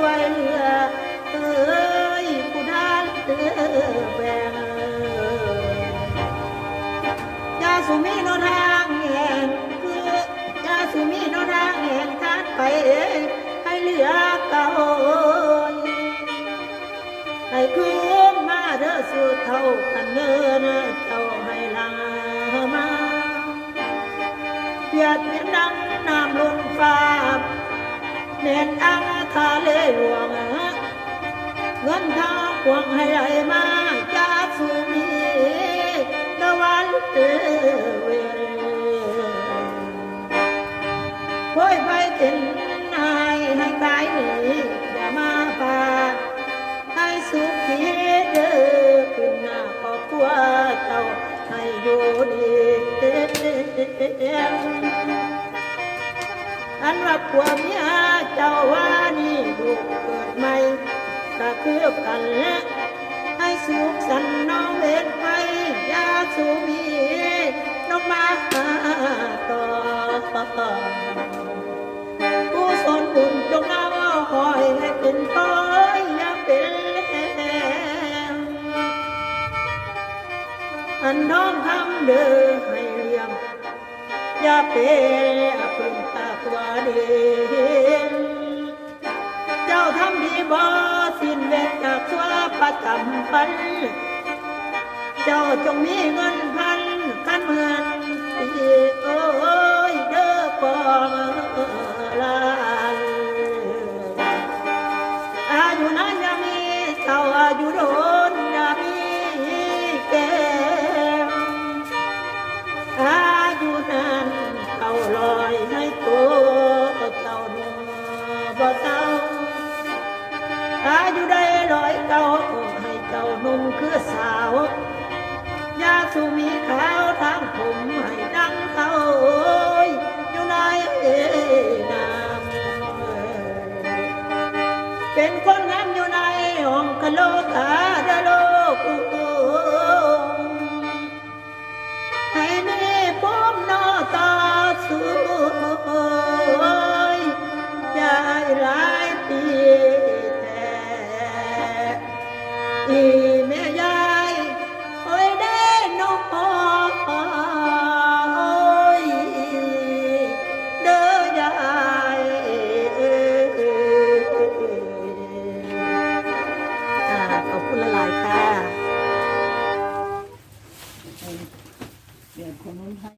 วยเหลือเอ้ยผู้ทานแบ่งยาสุมีโนทางแห่งคือยาสุมีโนทางแห่งทานไปให้เหลือเก่าให้คืนมาเด้อสู่เท่ากันเนินเจ้าให้ลามาเพียดเพียนดังน้ำล้นฟ้าเน้นอังทะเลหลวงเงินทางหวงให้ไหลมาจากสุมีตะวันเว้ยไปเป็นนายให้กายหนีอย่ามาพาให้สุขีเด้อขึ้นหน้าครอบครัวเจ้าให้อยู่ดีอันว่าผัวเมียเจ้าว่านี่ลูกเกิดใหม่ก็คือกันให้สุขสันต์น้องเล่นไปยาสูมีน้องมาต่อผู้สนบุญจงน้ำหอยให้เป็นต้อยอย่าเป็นแหงอันน้องทำเด้อให้เลี้ยงอย่าเป็นพึ่งตาตัวเดียวเจ้าทำดีบ่สิ้นเวรจากชั่วประจำปันเจ้าจงมีเงินพันกันเหมือนปีโอ้ยเด้อปองลานอายุนั้นอย่ามีเจ้าอายุโดนอย่ามีแก่อายุนั้นเขาลอยให้ตัวเจ้าหนุ่มบ่เจ้าอายุได้ลอยเก่าให้เจ้าหนุ่มคือสาวยาสุมี